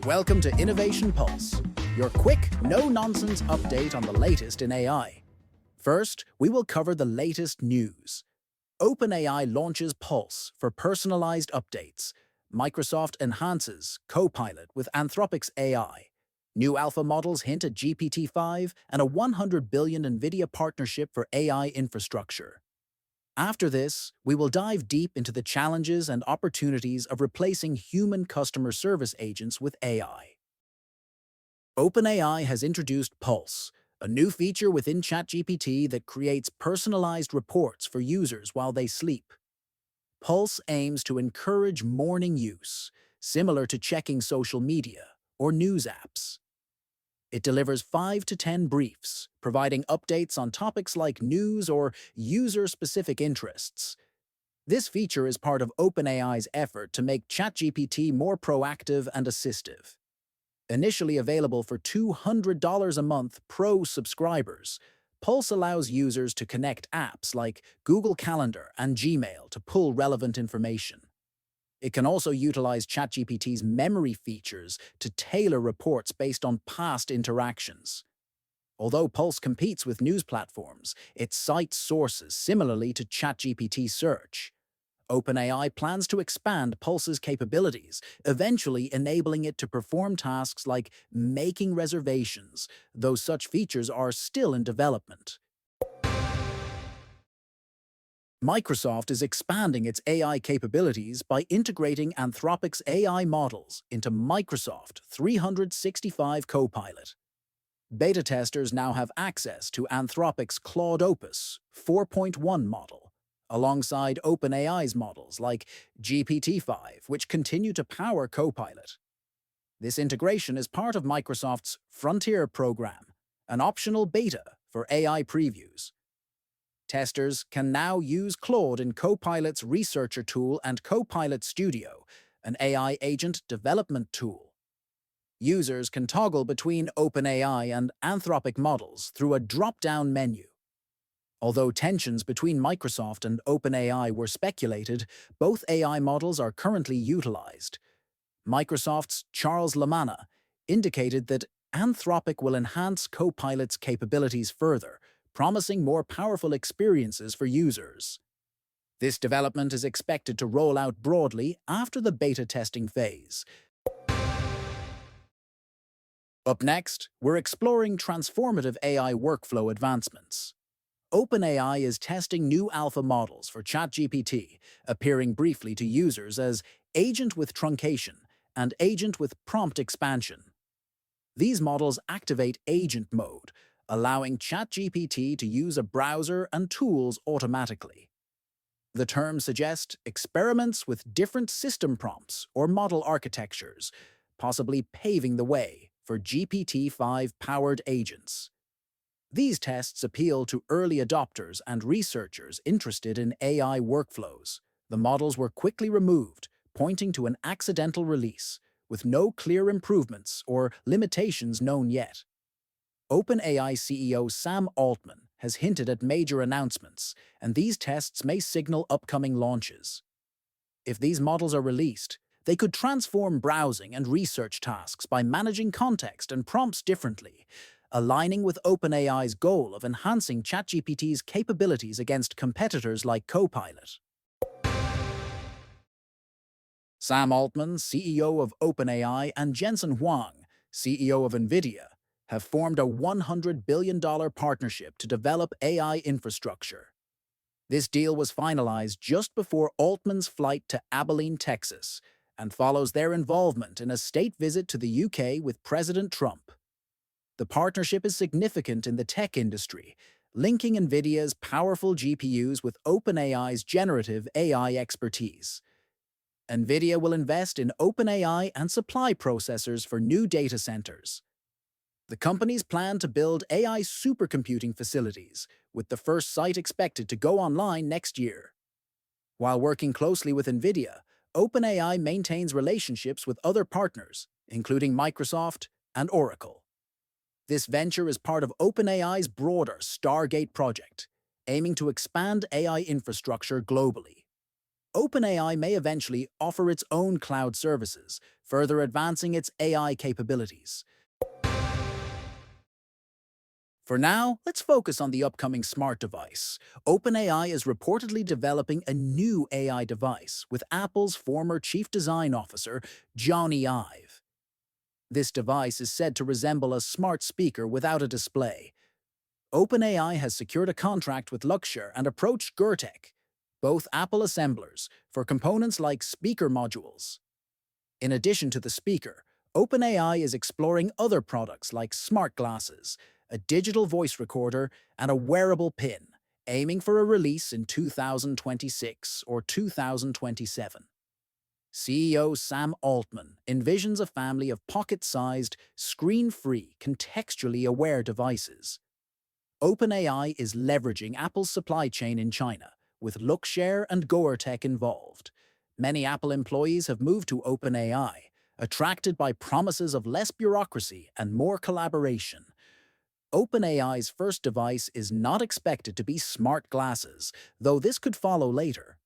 Welcome to Innovation Pulse, your quick, no-nonsense update on the latest in AI. First, we will cover the latest news. OpenAI launches Pulse for personalized updates. Microsoft enhances Copilot with Anthropic's AI. New alpha models hint at GPT-5 and a $100 billion Nvidia partnership for AI infrastructure. After this, we will dive deep into the challenges and opportunities of replacing human customer service agents with AI. OpenAI has introduced Pulse, a new feature within ChatGPT that creates personalized reports for users while they sleep. Pulse aims to encourage morning use, similar to checking social media or news apps. It delivers 5 to 10 briefs, providing updates on topics like news or user-specific interests. This feature is part of OpenAI's effort to make ChatGPT more proactive and assistive. Initially available for $200 a month pro subscribers, Pulse allows users to connect apps like Google Calendar and Gmail to pull relevant information. It can also utilize ChatGPT's memory features to tailor reports based on past interactions. Although Pulse competes with news platforms, it cites sources similarly to ChatGPT Search. OpenAI plans to expand Pulse's capabilities, eventually enabling it to perform tasks like making reservations, though such features are still in development. Microsoft is expanding its AI capabilities by integrating Anthropic's AI models into Microsoft 365 Copilot. Beta testers now have access to Anthropic's Claude Opus 4.1 model, alongside OpenAI's models like GPT-5, which continue to power Copilot. This integration is part of Microsoft's Frontier program, an optional beta for AI previews. Testers can now use Claude in Copilot's Researcher tool and Copilot Studio, an AI agent development tool. Users can toggle between OpenAI and Anthropic models through a drop-down menu. Although tensions between Microsoft and OpenAI were speculated, both AI models are currently utilized. Microsoft's Charles Lamanna indicated that Anthropic will enhance Copilot's capabilities further, promising more powerful experiences for users. This development is expected to roll out broadly after the beta testing phase. Up next, we're exploring transformative AI workflow advancements. OpenAI is testing new alpha models for ChatGPT, appearing briefly to users as Agent with Truncation and Agent with Prompt Expansion. These models activate Agent mode, allowing ChatGPT to use a browser and tools automatically. The terms suggest experiments with different system prompts or model architectures, possibly paving the way for GPT-5-powered agents. These tests appeal to early adopters and researchers interested in AI workflows. The models were quickly removed, pointing to an accidental release, with no clear improvements or limitations known yet. OpenAI CEO Sam Altman has hinted at major announcements, and these tests may signal upcoming launches. If these models are released, they could transform browsing and research tasks by managing context and prompts differently, aligning with OpenAI's goal of enhancing ChatGPT's capabilities against competitors like Copilot. Sam Altman, CEO of OpenAI, and Jensen Huang, CEO of Nvidia, have formed a $100 billion partnership to develop AI infrastructure. This deal was finalized just before Altman's flight to Abilene, Texas, and follows their involvement in a state visit to the UK with President Trump. The partnership is significant in the tech industry, linking Nvidia's powerful GPUs with OpenAI's generative AI expertise. Nvidia will invest in OpenAI and supply processors for new data centers. The companies plan to build AI supercomputing facilities, with the first site expected to go online next year. While working closely with Nvidia, OpenAI maintains relationships with other partners, including Microsoft and Oracle. This venture is part of OpenAI's broader Stargate project, aiming to expand AI infrastructure globally. OpenAI may eventually offer its own cloud services, further advancing its AI capabilities. For now, let's focus on the upcoming smart device. OpenAI is reportedly developing a new AI device with Apple's former chief design officer, Jony Ive. This device is said to resemble a smart speaker without a display. OpenAI has secured a contract with Luxshare and approached Gertech, both Apple assemblers, for components like speaker modules. In addition to the speaker, OpenAI is exploring other products like smart glasses, a digital voice recorder, and a wearable pin, aiming for a release in 2026 or 2027. CEO Sam Altman envisions a family of pocket-sized, screen-free, contextually aware devices. OpenAI is leveraging Apple's supply chain in China, with Luxshare and Gertech involved. Many Apple employees have moved to OpenAI, attracted by promises of less bureaucracy and more collaboration. OpenAI's first device is not expected to be smart glasses, though this could follow later.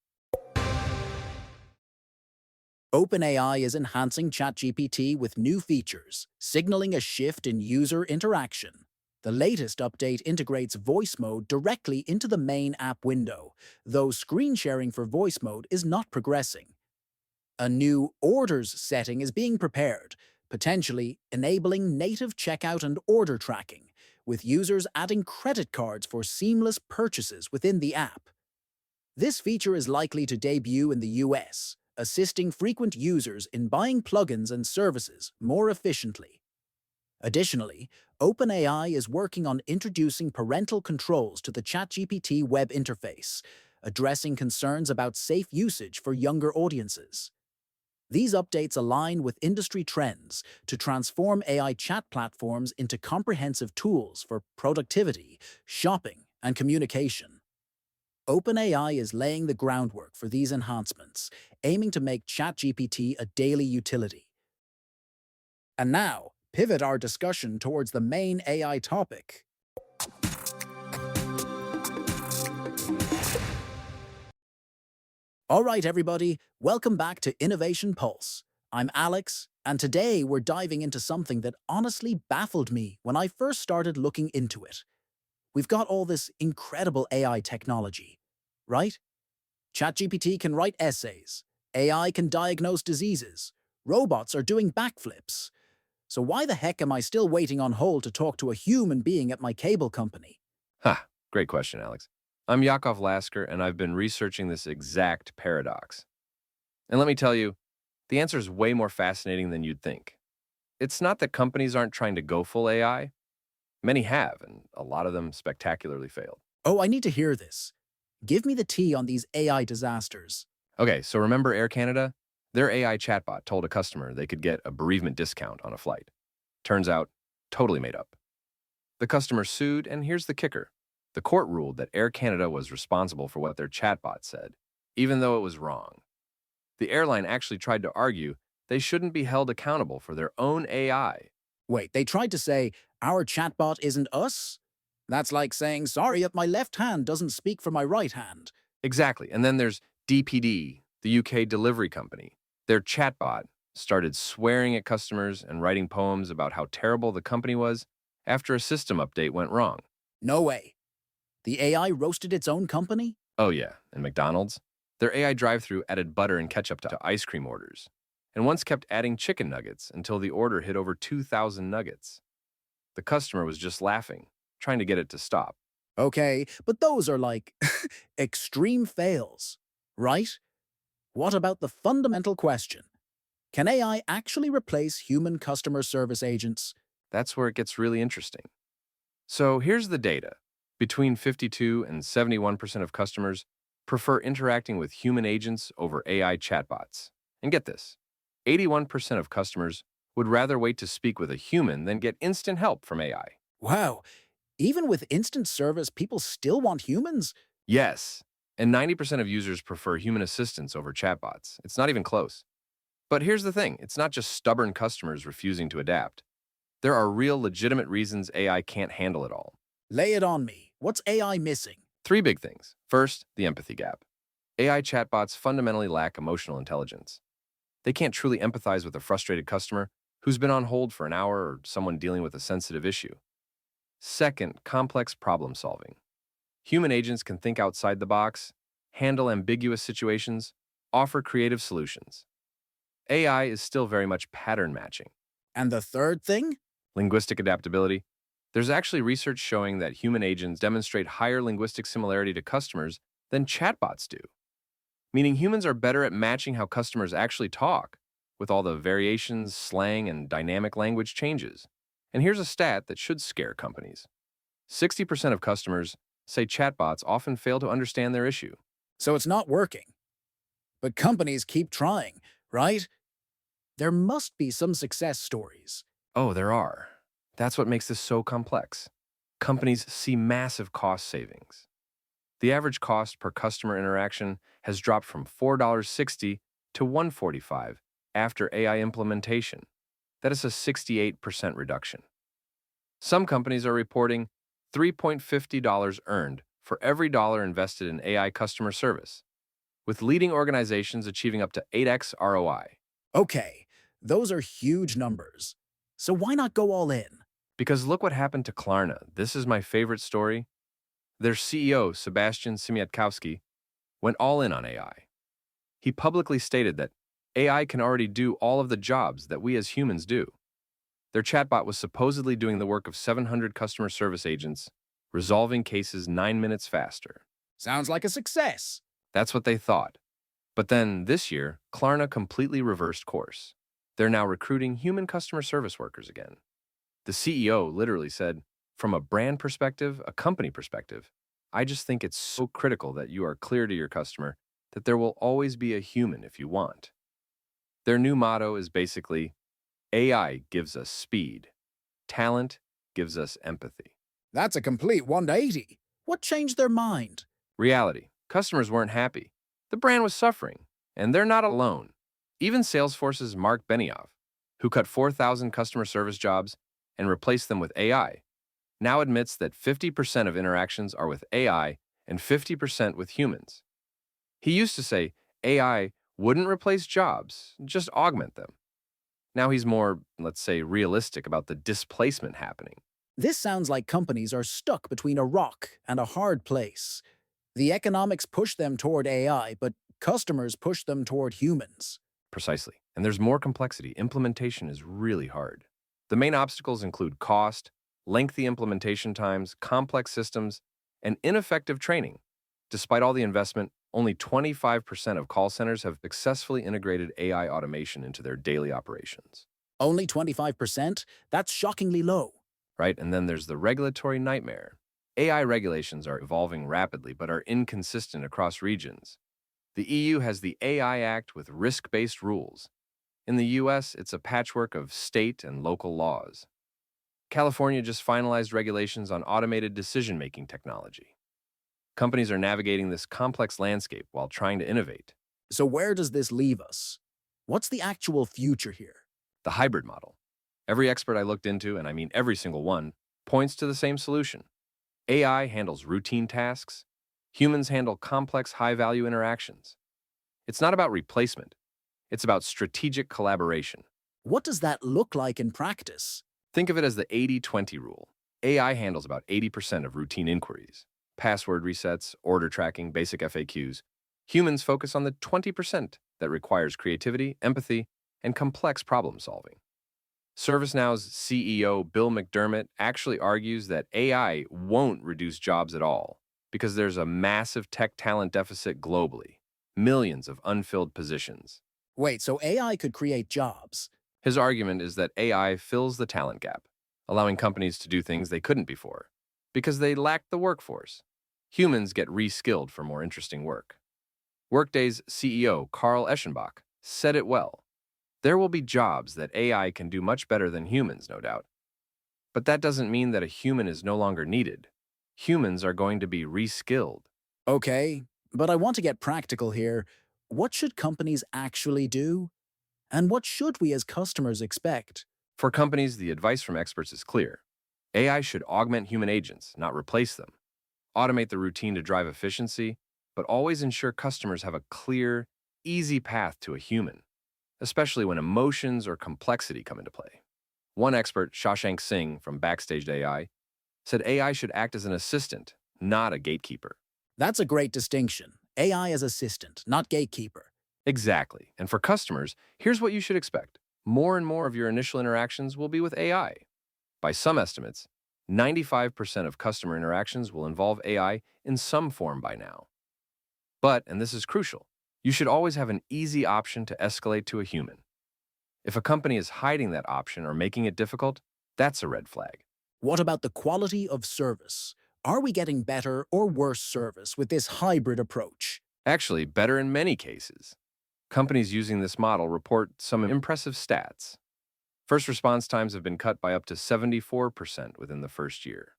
OpenAI is enhancing ChatGPT with new features, signaling a shift in user interaction. The latest update integrates voice mode directly into the main app window, though screen sharing for voice mode is not progressing. A new Orders setting is being prepared, potentially enabling native checkout and order tracking, with users adding credit cards for seamless purchases within the app. This feature is likely to debut in the US, assisting frequent users in buying plugins and services more efficiently. Additionally, OpenAI is working on introducing parental controls to the ChatGPT web interface, addressing concerns about safe usage for younger audiences. These updates align with industry trends to transform AI chat platforms into comprehensive tools for productivity, shopping, and communication. OpenAI is laying the groundwork for these enhancements, aiming to make ChatGPT a daily utility. And now, pivot our discussion towards the main AI topic. All right, everybody, welcome back to Innovation Pulse. I'm Alex, and today we're diving into something that honestly baffled me when I first started looking into it. We've got all this incredible AI technology, right? ChatGPT can write essays, AI can diagnose diseases, robots are doing backflips. So why the heck am I still waiting on hold to talk to a human being at my cable company? Ha, great question, Alex. I'm Yakov Lasker, and I've been researching this exact paradox. And let me tell you, the answer is way more fascinating than you'd think. It's not that companies aren't trying to go full AI. Many have, and a lot of them spectacularly failed. Oh, I need to hear this. Give me the tea on these AI disasters. Okay, so remember Air Canada? Their AI chatbot told a customer they could get a bereavement discount on a flight. Turns out, totally made up. The customer sued, and here's the kicker. The court ruled that Air Canada was responsible for what their chatbot said, even though it was wrong. The airline actually tried to argue they shouldn't be held accountable for their own AI. Wait, they tried to say, our chatbot isn't us? That's like saying, sorry if my left hand doesn't speak for my right hand. Exactly. And then there's DPD, the UK delivery company. Their chatbot started swearing at customers and writing poems about how terrible the company was after a system update went wrong. No way. The AI roasted its own company? Oh yeah, and McDonald's? Their AI drive-thru added butter and ketchup to ice cream orders, and once kept adding chicken nuggets until the order hit over 2,000 nuggets. The customer was just laughing, trying to get it to stop. Okay, but those are like extreme fails, right? What about the fundamental question? Can AI actually replace human customer service agents? That's where it gets really interesting. So here's the data. Between 52 and 71% of customers prefer interacting with human agents over AI chatbots. And get this, 81% of customers would rather wait to speak with a human than get instant help from AI. Wow, even with instant service, people still want humans? Yes, and 90% of users prefer human assistants over chatbots. It's not even close. But here's the thing, it's not just stubborn customers refusing to adapt. There are real legitimate reasons AI can't handle it all. Lay it on me. What's AI missing? Three big things. First, the empathy gap. AI chatbots fundamentally lack emotional intelligence. They can't truly empathize with a frustrated customer who's been on hold for an hour or someone dealing with a sensitive issue. Second, complex problem solving. Human agents can think outside the box, handle ambiguous situations, offer creative solutions. AI is still very much pattern matching. And the third thing? Linguistic adaptability. There's actually research showing that human agents demonstrate higher linguistic similarity to customers than chatbots do, meaning humans are better at matching how customers actually talk, with all the variations, slang, and dynamic language changes. And here's a stat that should scare companies. 60% of customers say chatbots often fail to understand their issue. So it's not working. But companies keep trying, right? There must be some success stories. Oh, there are. That's what makes this so complex. Companies see massive cost savings. The average cost per customer interaction has dropped from $4.60 to $1.45 after AI implementation. That is a 68% reduction. Some companies are reporting $3.50 earned for every dollar invested in AI customer service, with leading organizations achieving up to 8x ROI. Okay, those are huge numbers. So why not go all in? Because look what happened to Klarna. This is my favorite story. Their CEO, Sebastian Siemiatkowski, went all in on AI. He publicly stated that AI can already do all of the jobs that we as humans do. Their chatbot was supposedly doing the work of 700 customer service agents, resolving cases 9 minutes faster. Sounds like a success. That's what they thought. But then, this year, Klarna completely reversed course. They're now recruiting human customer service workers again. The CEO literally said, "From a brand perspective, a company perspective, I just think it's so critical that you are clear to your customer that there will always be a human if you want." Their new motto is basically, AI gives us speed. Talent gives us empathy. That's a complete 180. What changed their mind? Reality. Customers weren't happy. The brand was suffering, and they're not alone. Even Salesforce's Mark Benioff, who cut 4,000 customer service jobs and replaced them with AI, now admits that 50% of interactions are with AI and 50% with humans. He used to say AI wouldn't replace jobs, just augment them. Now he's more, let's say, realistic about the displacement happening. This sounds like companies are stuck between a rock and a hard place. The economics push them toward AI, but customers push them toward humans. Precisely. And there's more complexity. Implementation is really hard. The main obstacles include cost, lengthy implementation times, complex systems, and ineffective training. Despite all the investment, only 25% of call centers have successfully integrated AI automation into their daily operations. Only 25%? That's shockingly low. Right? And then there's the regulatory nightmare. AI regulations are evolving rapidly but are inconsistent across regions. The EU has the AI Act with risk-based rules. In the US, it's a patchwork of state and local laws. California just finalized regulations on automated decision-making technology. Companies are navigating this complex landscape while trying to innovate. So where does this leave us? What's the actual future here? The hybrid model. Every expert I looked into, and I mean every single one, points to the same solution. AI handles routine tasks. Humans handle complex, high-value interactions. It's not about replacement. It's about strategic collaboration. What does that look like in practice? Think of it as the 80-20 rule. AI handles about 80% of routine inquiries. Password resets, order tracking, basic FAQs. Humans focus on the 20% that requires creativity, empathy, and complex problem solving. ServiceNow's CEO, Bill McDermott, actually argues that AI won't reduce jobs at all because there's a massive tech talent deficit globally, millions of unfilled positions. Wait, so AI could create jobs? His argument is that AI fills the talent gap, allowing companies to do things they couldn't before because they lack the workforce. Humans get re-skilled for more interesting work. Workday's CEO, Carl Eschenbach, said it well. There will be jobs that AI can do much better than humans, no doubt. But that doesn't mean that a human is no longer needed. Humans are going to be re-skilled. Okay, but I want to get practical here. What should companies actually do? And what should we as customers expect? For companies, the advice from experts is clear. AI should augment human agents, not replace them. Automate the routine to drive efficiency, but always ensure customers have a clear, easy path to a human, especially when emotions or complexity come into play. One expert, Shashank Singh from Backstage AI, said AI should act as an assistant, not a gatekeeper. That's a great distinction. AI as assistant, not gatekeeper. Exactly. And for customers, here's what you should expect. More and more of your initial interactions will be with AI. By some estimates, 95% of customer interactions will involve AI in some form by now. But, and this is crucial, you should always have an easy option to escalate to a human. If a company is hiding that option or making it difficult, that's a red flag. What about the quality of service? Are we getting better or worse service with this hybrid approach? Actually, better in many cases. Companies using this model report some impressive stats. First response times have been cut by up to 74% within the first year.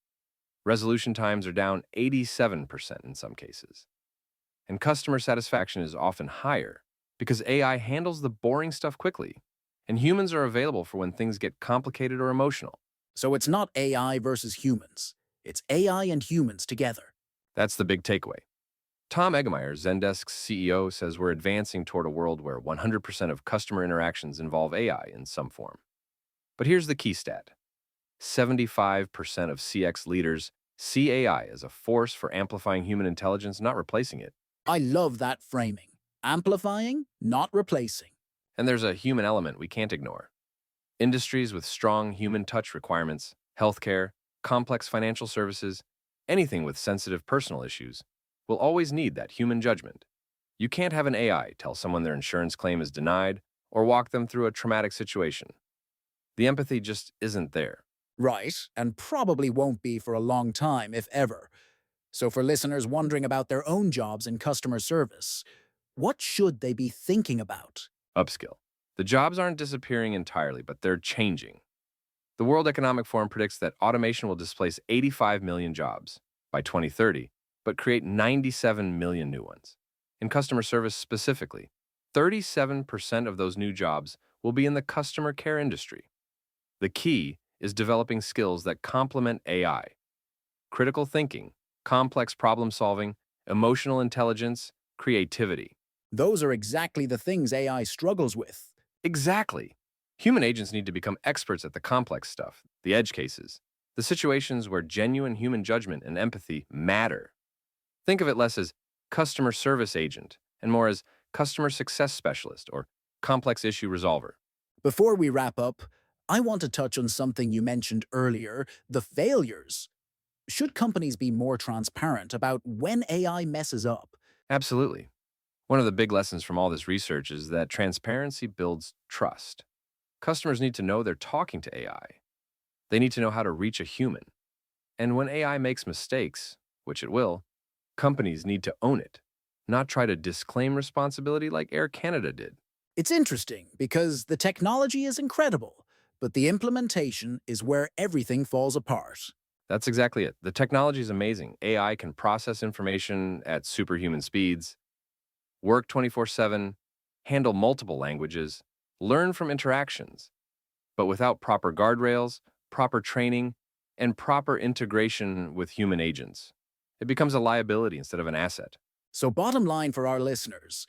Resolution times are down 87% in some cases. And customer satisfaction is often higher because AI handles the boring stuff quickly, and humans are available for when things get complicated or emotional. So it's not AI versus humans. It's AI and humans together. That's the big takeaway. Tom Eggemeyer, Zendesk's CEO, says we're advancing toward a world where 100% of customer interactions involve AI in some form. But here's the key stat. 75% of CX leaders see AI as a force for amplifying human intelligence, not replacing it. I love that framing. Amplifying, not replacing. And there's a human element we can't ignore. Industries with strong human touch requirements, healthcare, complex financial services, anything with sensitive personal issues, will always need that human judgment. You can't have an AI tell someone their insurance claim is denied or walk them through a traumatic situation. The empathy just isn't there. Right, and probably won't be for a long time, if ever. So for listeners wondering about their own jobs in customer service, what should they be thinking about? Upskill. The jobs aren't disappearing entirely, but they're changing. The World Economic Forum predicts that automation will displace 85 million jobs by 2030, but create 97 million new ones. In customer service specifically, 37% of those new jobs will be in the customer care industry. The key is developing skills that complement AI. Critical thinking, complex problem solving, emotional intelligence, creativity. Those are exactly the things AI struggles with. Exactly. Human agents need to become experts at the complex stuff, the edge cases, the situations where genuine human judgment and empathy matter. Think of it less as customer service agent and more as customer success specialist or complex issue resolver. Before we wrap up, I want to touch on something you mentioned earlier, the failures. Should companies be more transparent about when AI messes up? Absolutely. One of the big lessons from all this research is that transparency builds trust. Customers need to know they're talking to AI. They need to know how to reach a human. And when AI makes mistakes, which it will, companies need to own it, not try to disclaim responsibility like Air Canada did. It's interesting because the technology is incredible, but the implementation is where everything falls apart. That's exactly it. The technology is amazing. AI can process information at superhuman speeds, work 24/7, handle multiple languages, learn from interactions. But without proper guardrails, proper training, and proper integration with human agents, it becomes a liability instead of an asset. So bottom line for our listeners,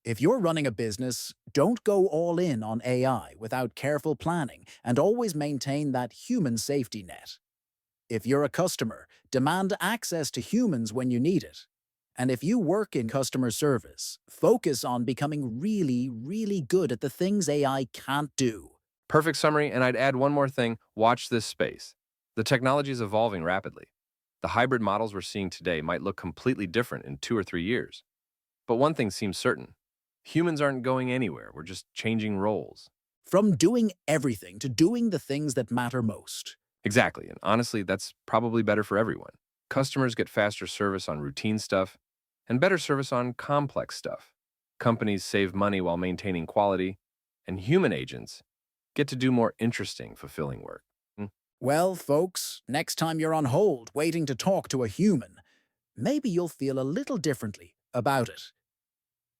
if you're running a business, don't go all in on AI without careful planning and always maintain that human safety net. If you're a customer, demand access to humans when you need it. And if you work in customer service, focus on becoming really, really good at the things AI can't do. Perfect summary, and I'd add one more thing. Watch this space. The technology is evolving rapidly. The hybrid models we're seeing today might look completely different in 2 or 3 years. But one thing seems certain. Humans aren't going anywhere. We're just changing roles. From doing everything to doing the things that matter most. Exactly, and honestly, that's probably better for everyone. Customers get faster service on routine stuff and better service on complex stuff. Companies save money while maintaining quality, and human agents get to do more interesting, fulfilling work. Well, folks, next time you're on hold waiting to talk to a human, maybe you'll feel a little differently about it.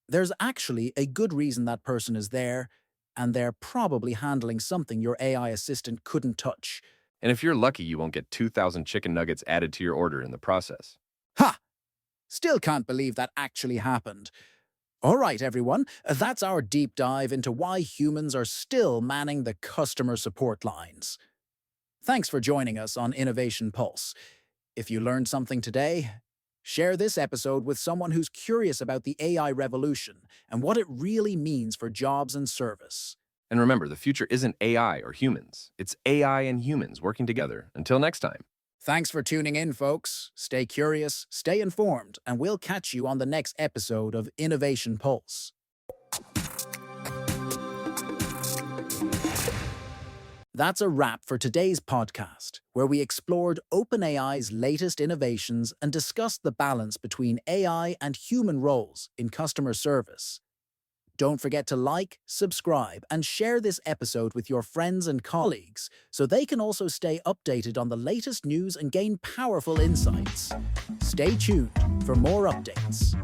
There's actually a good reason that person is there, and they're probably handling something your AI assistant couldn't touch. And if you're lucky, you won't get 2,000 chicken nuggets added to your order in the process. Ha! Still can't believe that actually happened. All right, everyone, that's our deep dive into why humans are still manning the customer support lines. Thanks for joining us on Innovation Pulse. If you learned something today, share this episode with someone who's curious about the AI revolution and what it really means for jobs and service. And remember, the future isn't AI or humans. It's AI and humans working together. Until next time. Thanks for tuning in, folks. Stay curious, stay informed, and we'll catch you on the next episode of Innovation Pulse. That's a wrap for today's podcast, where we explored OpenAI's latest innovations and discussed the balance between AI and human roles in customer service. Don't forget to like, subscribe, and share this episode with your friends and colleagues so they can also stay updated on the latest news and gain powerful insights. Stay tuned for more updates.